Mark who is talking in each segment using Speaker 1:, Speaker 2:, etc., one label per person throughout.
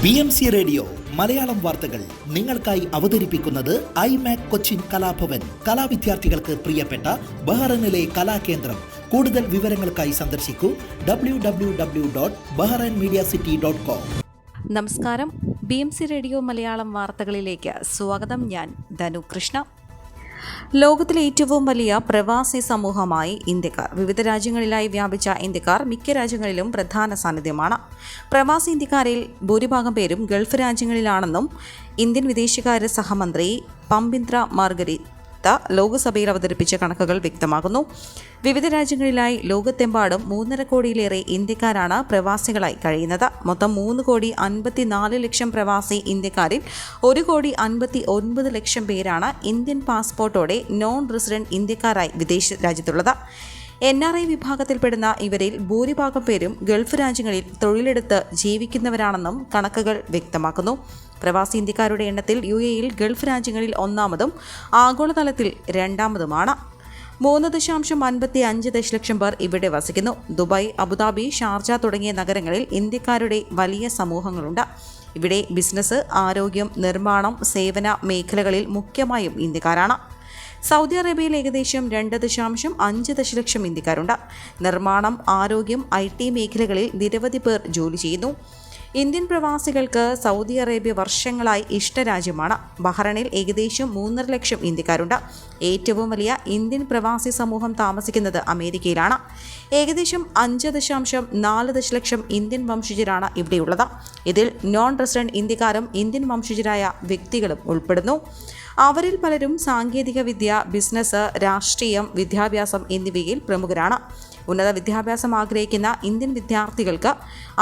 Speaker 1: BMC radio Malayalam വാർത്തകൾ നിങ്ങൾക്കായി അവതരിപ്പിക്കുന്നത് ഐമാക് കൊച്ചിൻ കലാഭവൻ. കലാവിദ്യാർത്ഥികൾക്ക് പ്രിയപ്പെട്ട ബഹ്റൈനിലെ കലാകേന്ദ്രം. കൂടുതൽ വിവരങ്ങൾക്കായി സന്ദർശിക്കൂ www.bahrainmediacity.com.
Speaker 2: നമസ്കാരം, BMC റേഡിയോ മലയാളം വാർത്തകളിലേക്ക് സ്വാഗതം. ഞാൻ ധനു കൃഷ്ണ. ലോകത്തിലെ ഏറ്റവും വലിയ പ്രവാസി സമൂഹമായി ഇന്ത്യക്കാർ. വിവിധ രാജ്യങ്ങളിലായി വ്യാപിച്ച ഇന്ത്യക്കാർ മിക്ക രാജ്യങ്ങളിലും പ്രധാന സാന്നിധ്യമാണ്. പ്രവാസി ഇന്ത്യക്കാരിൽ ഭൂരിഭാഗം പേരും ഗൾഫ് രാജ്യങ്ങളിലാണെന്നും ഇന്ത്യൻ വിദേശകാര്യ സഹമന്ത്രി പംബിന്ദ്ര മാർഗരീത്ത ലോക്സഭയിൽ അവതരിപ്പിച്ച കണക്കുകൾ വ്യക്തമാക്കുന്നു. വിവിധ രാജ്യങ്ങളിലായി ലോകത്തെമ്പാടും 3.5 കോടിയിലേറെ ഇന്ത്യക്കാരാണ് പ്രവാസികളായി കഴിയുന്നത്. മൊത്തം 3,54,00,000 പ്രവാസി ഇന്ത്യക്കാരിൽ 1,59,00,000 പേരാണ് ഇന്ത്യൻ പാസ്പോർട്ടോടെ നോൺ റെസിഡന്റ് ഇന്ത്യക്കാരായി വിദേശ രാജ്യത്തുള്ളത്. NRI വിഭാഗത്തിൽപ്പെടുന്ന ഇവരിൽ ഭൂരിഭാഗം പേരും ഗൾഫ് രാജ്യങ്ങളിൽ തൊഴിലെടുത്ത് ജീവിക്കുന്നവരാണെന്നും കണക്കുകൾ വ്യക്തമാക്കുന്നു. പ്രവാസി ഇന്ത്യക്കാരുടെ എണ്ണത്തിൽ UAE ഗൾഫ് രാജ്യങ്ങളിൽ ഒന്നാമതും ആഗോളതലത്തിൽ രണ്ടാമതുമാണ്. 3.55 ദശലക്ഷം പേർ ഇവിടെ വസിക്കുന്നു. ദുബായ്, അബുദാബി, ഷാർജ തുടങ്ങിയ നഗരങ്ങളിൽ ഇന്ത്യക്കാരുടെ വലിയ സമൂഹങ്ങളുണ്ട്. ഇവിടെ ബിസിനസ്, ആരോഗ്യം, നിർമ്മാണം, സേവന മേഖലകളിൽ മുഖ്യമായും ഇന്ത്യക്കാരാണ്. സൗദി അറേബ്യയിൽ ഏകദേശം 2.5 ദശലക്ഷം ഇന്ത്യക്കാരുണ്ട്. നിർമ്മാണം, ആരോഗ്യം, IT മേഖലകളിൽ നിരവധി പേർ ജോലി ചെയ്യുന്നു. ഇന്ത്യൻ പ്രവാസികൾക്ക് സൗദി അറേബ്യ വർഷങ്ങളായി ഇഷ്ടരാജ്യമാണ്. ബഹ്റൈനിൽ ഏകദേശം 3.5 ലക്ഷം ഇന്ത്യക്കാരുണ്ട്. ഏറ്റവും വലിയ ഇന്ത്യൻ പ്രവാസി സമൂഹം താമസിക്കുന്നത് അമേരിക്കയിലാണ്. ഏകദേശം 5.4 ദശലക്ഷം ഇന്ത്യൻ വംശജരാണ് ഇവിടെയുള്ളത്. ഇതിൽ നോൺ റെസിഡന്റ് ഇന്ത്യക്കാരും ഇന്ത്യൻ വംശജരായ വ്യക്തികളും ഉൾപ്പെടുന്നു. അവരിൽ പലരും സാങ്കേതിക വിദ്യ, ബിസിനസ്, രാഷ്ട്രീയം, വിദ്യാഭ്യാസം എന്നിവയിൽ പ്രമുഖരാണ്. ഉന്നത വിദ്യാഭ്യാസം ആഗ്രഹിക്കുന്ന ഇന്ത്യൻ വിദ്യാർത്ഥികൾക്ക്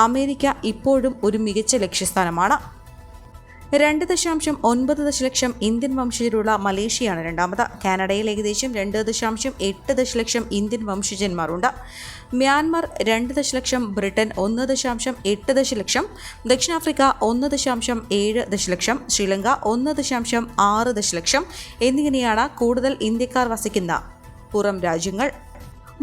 Speaker 2: അമേരിക്ക ഇപ്പോഴും ഒരു മികച്ച ലക്ഷ്യസ്ഥാനമാണ്. 2.9 ദശലക്ഷം ഇന്ത്യൻ വംശജരുള്ള മലേഷ്യയാണ് രണ്ടാമത്. കാനഡയിൽ ഏകദേശം 2.8 ദശലക്ഷം ഇന്ത്യൻ വംശജന്മാരുണ്ട്. മ്യാൻമർ 2 ദശലക്ഷം, ബ്രിട്ടൻ 1.8 ദശലക്ഷം, ദക്ഷിണാഫ്രിക്ക 1.7 ദശലക്ഷം, ശ്രീലങ്ക 1.6 ദശലക്ഷം എന്നിങ്ങനെയാണ് കൂടുതൽ ഇന്ത്യക്കാർ വസിക്കുന്ന പുറം രാജ്യങ്ങൾ.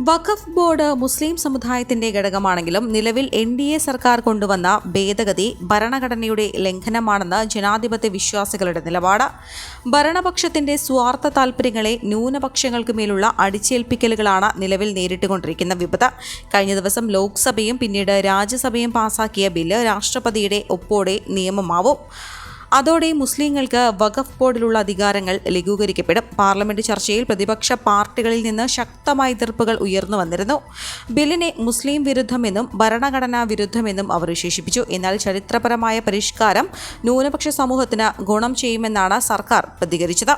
Speaker 2: വഖഫ് ബോർഡ് മുസ്ലിം സമുദായത്തിന്റെ ഘടകമാണെങ്കിലും നിലവിൽ NDA സർക്കാർ കൊണ്ടുവന്ന ഭേദഗതി ഭരണഘടനയുടെ ലംഘനമാണെന്ന് ജനാധിപത്യ വിശ്വാസികളുടെ നിലപാട്. ഭരണപക്ഷത്തിന്റെ സ്വാർത്ഥ താൽപര്യങ്ങളെ ന്യൂനപക്ഷങ്ങൾക്ക് മേലുള്ള അടിച്ചേൽപ്പിക്കലുകളാണ് നിലവിൽ നേരിട്ടുകൊണ്ടിരിക്കുന്ന വിപത്ത്. കഴിഞ്ഞ ദിവസം ലോക്സഭയും പിന്നീട് രാജ്യസഭയും പാസാക്കിയ ബില്ല് രാഷ്ട്രപതിയുടെ ഒപ്പോടെ നിയമമാവും. അതോടെ മുസ്ലിങ്ങൾക്ക് വഖഫ് ബോർഡിലുള്ള അധികാരങ്ങൾ ലഘൂകരിക്കപ്പെടും. പാർലമെന്റ് ചർച്ചയിൽ പ്രതിപക്ഷ പാർട്ടികളിൽ നിന്ന് ശക്തമായ എതിർപ്പുകൾ ഉയർന്നു വന്നിരുന്നു. ബില്ലിനെ മുസ്ലിം വിരുദ്ധമെന്നും ഭരണഘടനാ വിരുദ്ധമെന്നും അവർ വിശേഷിപ്പിച്ചു. എന്നാൽ ചരിത്രപരമായ പരിഷ്കാരം ന്യൂനപക്ഷ സമൂഹത്തിന് ഗുണം ചെയ്യുമെന്നാണ് സർക്കാർ പ്രതികരിച്ചത്.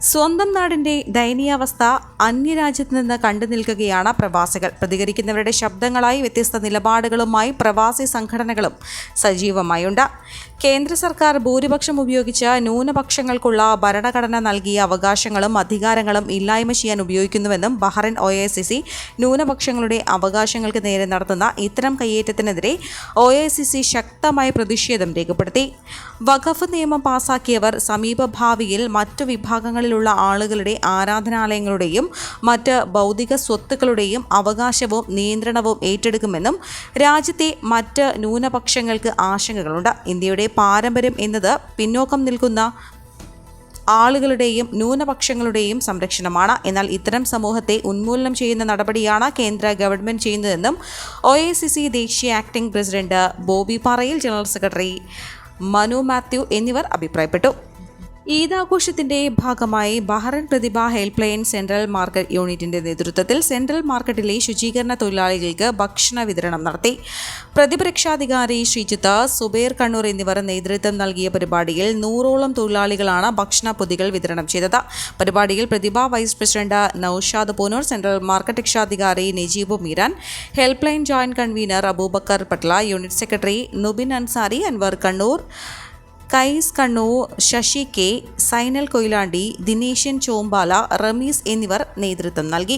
Speaker 2: സ്വന്തം നാടിന്റെ ദയനീയാവസ്ഥ അന്യരാജ്യത്ത് നിന്ന് കണ്ടു നിൽക്കുകയാണ് പ്രവാസികൾ. പ്രതികരിക്കുന്നവരുടെ ശബ്ദങ്ങളായി വ്യത്യസ്ത നിലപാടുകളുമായി പ്രവാസി സംഘടനകളും സജീവമായുണ്ട്. കേന്ദ്ര സർക്കാർ ഭൂരിപക്ഷം ഉപയോഗിച്ച് ന്യൂനപക്ഷങ്ങൾക്കുള്ള ഭരണഘടന നൽകിയ അവകാശങ്ങളും അധികാരങ്ങളും ഇല്ലായ്മ ചെയ്യാൻ ഉപയോഗിക്കുന്നുവെന്നും ബഹ്റൈൻ OICC ന്യൂനപക്ഷങ്ങളുടെ അവകാശങ്ങൾക്ക് നേരെ നടത്തുന്ന ഇത്തരം കയ്യേറ്റത്തിനെതിരെ OICC ശക്തമായ പ്രതിഷേധം രേഖപ്പെടുത്തി. വഖഫ് നിയമം പാസാക്കിയവർ സമീപഭാവിയിൽ മറ്റു വിഭാഗങ്ങളിലുള്ള ആളുകളുടെ ആരാധനാലയങ്ങളുടെയും മറ്റ് ഭൗതിക സ്വത്തുക്കളുടെയും അവകാശവും നിയന്ത്രണവും ഏറ്റെടുക്കുമെന്നും രാജ്യത്തെ മറ്റ് ന്യൂനപക്ഷങ്ങൾക്ക് ആശങ്കകളുണ്ട്. ഇന്ത്യയുടെ പാരമ്പര്യം എന്നത് പിന്നോക്കം നിൽക്കുന്ന ആളുകളുടെയും ന്യൂനപക്ഷങ്ങളുടെയും സംരക്ഷണമാണ്. എന്നാൽ ഇത്തരം സമൂഹത്തെ ഉന്മൂലനം ചെയ്യുന്ന നടപടിയാണ് കേന്ദ്ര ഗവൺമെന്റ് ചെയ്യുന്നതെന്നും OICC ദേശീയ ആക്ടിംഗ് പ്രസിഡന്റ് ബോബി പാറയിൽ, ജനറൽ സെക്രട്ടറി മനു മാത്യു എന്നിവർ അഭിപ്രായപ്പെട്ടു. ഈദ് ആഘോഷത്തിന്റെ ഭാഗമായി ബഹ്റൈൻ പ്രതിഭ ഹെൽപ്പ് ലൈൻ സെൻട്രൽ മാർക്കറ്റ് യൂണിറ്റിന്റെ നേതൃത്വത്തിൽ സെൻട്രൽ മാർക്കറ്റിലെ ശുചീകരണ തൊഴിലാളികൾക്ക് ഭക്ഷണ വിതരണം നടത്തി. പ്രതിപക്ഷാധികാരി ശ്രീജിത്ത്, സുബൈർ കണ്ണൂർ എന്നിവർ നേതൃത്വം നൽകിയ പരിപാടിയിൽ 100ഓളം തൊഴിലാളികളാണ് ഭക്ഷണ പൊതികൾ വിതരണം ചെയ്തത്. പരിപാടിയിൽ Prathibha vice president Noushad Poonoor, central market രക്ഷാധികാരി Najeeb Meeran, help line joint convener Abubakar Patla, unit secretary Nubin Ansari, Anwar Kannur, Kais Kannur, Sasi K, Sainal Koyilandy, Dineshan Chombala, Rameez എന്നിവർ നേതൃത്വം നൽകി.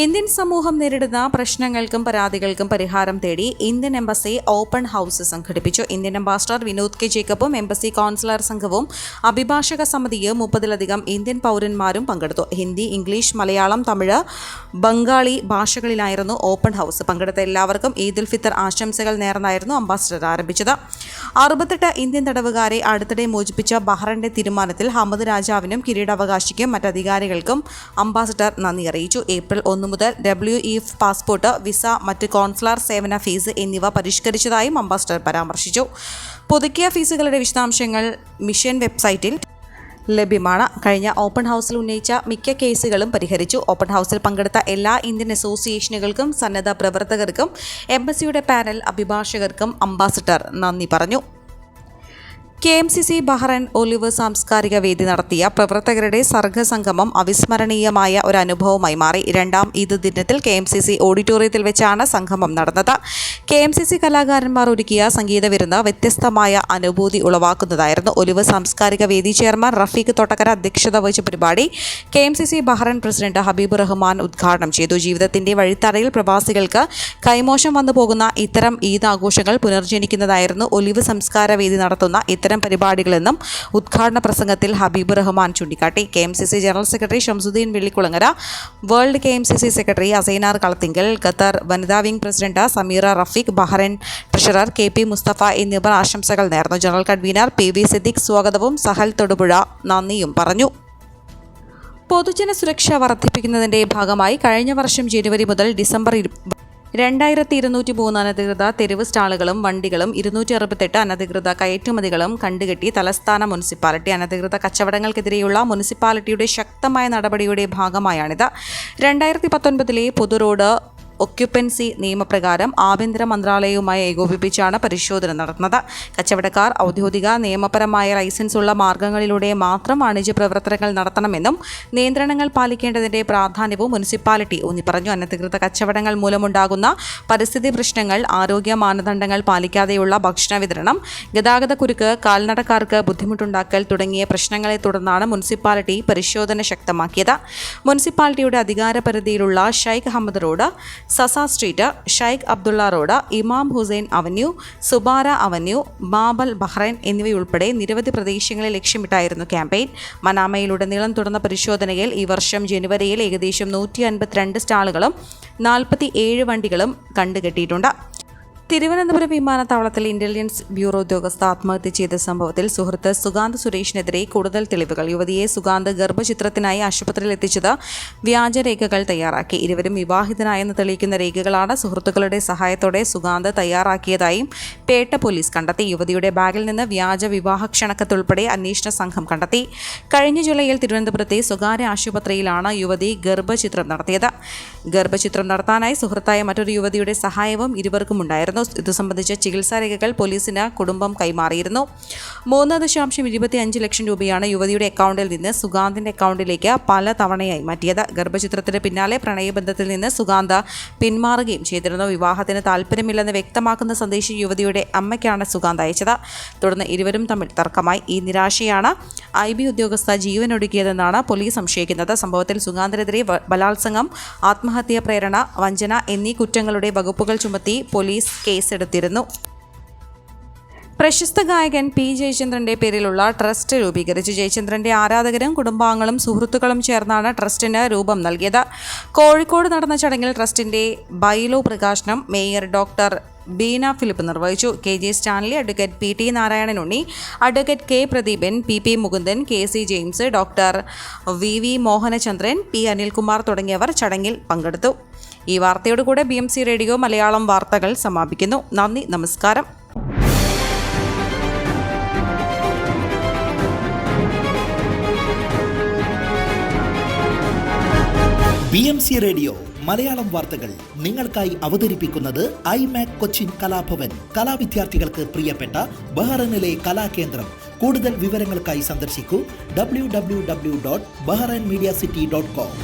Speaker 2: ഇന്ത്യൻ സമൂഹം നേരിടുന്ന പ്രശ്നങ്ങൾക്കും പരാതികൾക്കും പരിഹാരം തേടി ഇന്ത്യൻ എംബസി ഓപ്പൺ ഹൗസ് സംഘടിപ്പിച്ചു. ഇന്ത്യൻ അംബാസഡർ വിനോദ് കെ ജേക്കബും എംബസി കൗൺസിലർ സംഘവും അഭിഭാഷക സമിതിയും 30-ലധികം ഇന്ത്യൻ പൗരന്മാരും പങ്കെടുത്തു. ഹിന്ദി, ഇംഗ്ലീഷ്, മലയാളം, തമിഴ്, ബംഗാളി ഭാഷകളിലായിരുന്നു ഓപ്പൺ ഹൗസ്. പങ്കെടുത്ത എല്ലാവർക്കും ഈദ് ഉൽ ഫിത്തർ ആശംസകൾ നേർന്നായിരുന്നു അംബാസഡർ ആരംഭിച്ചത്. 68 ഇന്ത്യൻ തടവുകാരെ അടുത്തിടെ മോചിപ്പിച്ച ബഹ്റൈന്റെ തീരുമാനത്തിൽ ഹമദ് രാജാവിനും കിരീടാവകാശിക്കും മറ്റധികാരികൾക്കും അംബാസഡർ നന്ദി അറിയിച്ചു. ഏപ്രിൽ 1 മുതൽ WEF പാസ്പോർട്ട്, വിസ, മറ്റ് കോൺസുലർ സേവന ഫീസ് എന്നിവ പരിഷ്കരിച്ചതായും അംബാസഡർ പരാമർശിച്ചു. പുതുക്കിയ ഫീസുകളുടെ വിശദാംശങ്ങൾ മിഷൻ വെബ്സൈറ്റിൽ ലഭ്യമാണ്. കഴിഞ്ഞ ഓപ്പൺ ഹൗസിൽ ഉന്നയിച്ച മിക്ക കേസുകളും പരിഹരിച്ചു. ഓപ്പൺ ഹൗസിൽ പങ്കെടുത്ത എല്ലാ ഇന്ത്യൻ അസോസിയേഷനുകൾക്കും സന്നദ്ധ പ്രവർത്തകർക്കും എംബസിയുടെ പാനൽ അഭിഭാഷകർക്കും അംബാസഡർ നന്ദി പറഞ്ഞു. KMCC ബഹ്റൈൻ ഒലിവ് സാംസ്കാരിക വേദി നടത്തിയ പ്രവർത്തകരുടെ സർഗസംഗമം അവിസ്മരണീയമായ ഒരു അനുഭവമായി മാറി. 2ാം ഈദ് ദിനത്തിൽ KMCC ഓഡിറ്റോറിയത്തിൽ വെച്ചാണ് സംഗമം നടന്നത്. KMCC കലാകാരന്മാർ ഒരുക്കിയ സംഗീത വിരുന്ന് വ്യത്യസ്തമായ അനുഭൂതി ഉളവാക്കുന്നതായിരുന്നു. ഒലിവ് സാംസ്കാരിക വേദി ചെയർമാൻ റഫീഖ് തോട്ടക്കര അധ്യക്ഷത വഹിച്ച പരിപാടി KMCC Bahrain president Habeeb Rahman ഉദ്ഘാടനം ചെയ്തു. ജീവിതത്തിന്റെ വഴിത്തറയിൽ പ്രവാസികൾക്ക് കൈമോശം വന്നു പോകുന്ന ഇത്തരം ഈദ് ആഘോഷങ്ങൾ പുനർജനിക്കുന്നതായിരുന്നു ഒലിവ് സംസ്കാര വേദി നടത്തുന്ന ഇത്തരം പരിപാടികളെന്നും ഉദ്ഘാടന പ്രസംഗത്തിൽ ഹബീബ് റഹ്മാൻ ചൂണ്ടിക്കാട്ടി. KMCC general secretary Shamsuddeen Vellikkulangara, world KMCC secretary Asainar Kalathingal, Qatar വനിതാ wing president Sameera Rafeeq, Bahrain treasurer KP Musthafa എന്നിവർ ആശംസകൾ നേർന്നു. ജനറൽ കൺവീനർ PV സിദ്ദിഖ് സ്വാഗതവും സഹൽ തൊടുപുഴ നന്ദിയും പറഞ്ഞു. പൊതുജന സുരക്ഷ വർദ്ധിപ്പിക്കുന്നതിന്റെ ഭാഗമായി കഴിഞ്ഞ വർഷം ജനുവരി മുതൽ ഡിസംബർ 2203 അനധികൃത തെരുവ് സ്റ്റാളുകളും വണ്ടികളും 268 അനധികൃത കയറ്റുമതികളും കണ്ടുകെട്ടി തലസ്ഥാന മുനിസിപ്പാലിറ്റി. അനധികൃത കച്ചവടങ്ങൾക്കെതിരെയുള്ള മുനിസിപ്പാലിറ്റിയുടെ ശക്തമായ നടപടിയുടെ ഭാഗമായാണിത്. 2019 പൊതു റോഡ് ഒക്യുപ്പൻസി നിയമപ്രകാരം ആഭ്യന്തര മന്ത്രാലയവുമായി ഏകോപിപ്പിച്ചാണ് പരിശോധന നടത്തുന്നത്. കച്ചവടക്കാർ ഔദ്യോഗിക നിയമപരമായ ലൈസൻസ് ഉള്ള മാർഗങ്ങളിലൂടെ മാത്രം വാണിജ്യ പ്രവർത്തനങ്ങൾ നടത്തണമെന്നും നിയന്ത്രണങ്ങൾ പാലിക്കേണ്ടതിന്റെ പ്രാധാന്യവും മുനിസിപ്പാലിറ്റി ഊന്നിപ്പറഞ്ഞു. അനധികൃത കച്ചവടങ്ങൾ മൂലമുണ്ടാകുന്ന പരിസ്ഥിതി പ്രശ്നങ്ങൾ, ആരോഗ്യ മാനദണ്ഡങ്ങൾ പാലിക്കാതെയുള്ള ഭക്ഷണ വിതരണം, ഗതാഗതക്കുരുക്ക്, കാൽനടക്കാർക്ക് ബുദ്ധിമുട്ടുണ്ടാക്കൽ തുടങ്ങിയ പ്രശ്നങ്ങളെ തുടർന്നാണ് മുനിസിപ്പാലിറ്റി പരിശോധന ശക്തമാക്കിയത്. മുനിസിപ്പാലിറ്റിയുടെ അധികാരപരിധിയിലുള്ള ഷൈഖ് അഹമ്മദ് റോഡ്, സസ street, Sheikh Abdulla road, Imam Hussain avenue, Zubara avenue, Bab al Bahrain എന്നിവയുൾപ്പെടെ നിരവധി പ്രദേശങ്ങളെ ലക്ഷ്യമിട്ടായിരുന്നു ക്യാമ്പയിൻ. മനാമയിലുടനീളം തുടർന്ന പരിശോധനയിൽ ഈ വർഷം ജനുവരിയിൽ ഏകദേശം 152 സ്റ്റാളുകളും 47 വണ്ടികളും കണ്ടുകെട്ടിയിട്ടുണ്ട്. തിരുവനന്തപുരം വിമാനത്താവളത്തിൽ ഇന്റലിജൻസ് ബ്യൂറോ ഉദ്യോഗസ്ഥ ആത്മഹത്യ ചെയ്ത സംഭവത്തിൽ സുഹൃത്ത് സുഗാന്ത് സുരേഷിനെതിരെ കൂടുതൽ തെളിവുകൾ. യുവതിയെ സുഗാന്ത് ഗർഭചിത്രത്തിനായി ആശുപത്രിയിൽ എത്തിച്ചത് വ്യാജരേഖകൾ തയ്യാറാക്കി. ഇരുവരും വിവാഹിതനായെന്ന് തെളിയിക്കുന്ന രേഖകളാണ് സുഹൃത്തുക്കളുടെ സഹായത്തോടെ സുഗാന്ത് തയ്യാറാക്കിയതായും പേട്ട പോലീസ് കണ്ടെത്തി. യുവതിയുടെ ബാഗിൽ നിന്ന് വ്യാജ വിവാഹ ക്ഷണക്കത്തുൾപ്പെടെ അന്വേഷണ സംഘം കണ്ടെത്തി. കഴിഞ്ഞ ജൂലൈയിൽ തിരുവനന്തപുരത്തെ സ്വകാര്യ ആശുപത്രിയിലാണ് യുവതി ഗർഭചിത്രം നടത്തിയത്. ഗർഭചിത്രം നടത്താനായി സുഹൃത്തായ മറ്റൊരു യുവതിയുടെ സഹായവും ഇരുവർക്കും ഉണ്ടായിരുന്നു. ഇത് സംബന്ധിച്ച ചികിത്സാ രേഖകൾ പോലീസിന് കുടുംബം കൈമാറിയിരുന്നു. 3.25 ലക്ഷം രൂപയാണ് യുവതിയുടെ അക്കൗണ്ടിൽ നിന്ന് സുഗാന്തിന്റെ അക്കൗണ്ടിലേക്ക് പല തവണയായി മാറ്റിയത്. ഗർഭചിത്രത്തിന് പിന്നാലെ പ്രണയബന്ധത്തിൽ നിന്ന് സുഗാന്ത് പിന്മാറുകയും ചെയ്തിരുന്നു. വിവാഹത്തിന് താല്പര്യമില്ലെന്ന് വ്യക്തമാക്കുന്ന സന്ദേശം യുവതിയുടെ അമ്മയ്ക്കാണ് സുഗാന്ത് അയച്ചത്. തുടർന്ന് ഇരുവരും തമ്മിൽ തർക്കമായി. ഈ നിരാശയാണ് IB ഉദ്യോഗസ്ഥ ജീവനൊടുക്കിയതെന്നാണ് പോലീസ് സംശയിക്കുന്നത്. സംഭവത്തിൽ സുഗാന്തിനെതിരെ ബലാത്സംഗം, ആത്മഹത്യാ പ്രേരണ, വഞ്ചന എന്നീ കുറ്റങ്ങളുടെ വകുപ്പുകൾ ചുമത്തി പോലീസ് കേസെടുത്തിരുന്നു. പ്രശസ്ത ഗായകൻ P. ജയചന്ദ്രന്റെ പേരിലുള്ള ട്രസ്റ്റ് രൂപീകരിച്ചു. ജയചന്ദ്രന്റെ ആരാധകരും കുടുംബാംഗങ്ങളും സുഹൃത്തുക്കളും ചേർന്നാണ് ട്രസ്റ്റിന് രൂപം നൽകിയത്. കോഴിക്കോട് നടന്ന ചടങ്ങിൽ ട്രസ്റ്റിന്റെ ബൈലോ പ്രകാശനം മേയർ ഡോക്ടർ ബീന ഫിലിപ്പ് നിർവഹിച്ചു. KJ Stanley, advocate PT Narayanan Unni, advocate K. Pradeepan, PP Mukundan, KC James, doctor VV Mohanachandran, P. Anilkumar തുടങ്ങിയവർ ചടങ്ങിൽ പങ്കെടുത്തു. ഈ വാർത്തയോടുകൂടെ BMC റേഡിയോ മലയാളം വാർത്തകൾ സമാപിക്കുന്നു. നന്ദി, നമസ്കാരം.
Speaker 1: BMC റേഡിയോ മലയാളം വാർത്തകൾ നിങ്ങൾക്കായി അവതരിപ്പിക്കുന്നത് IMAC കൊച്ചിൻ കലാഭവൻ. കലാവിദ്യാർത്ഥികൾക്ക് പ്രിയപ്പെട്ട ബഹ്റൈനിലെ കലാകേന്ദ്രം. കൂടുതൽ വിവരങ്ങൾക്കായി സന്ദർശിക്കൂ www.bahrainmediacity.com.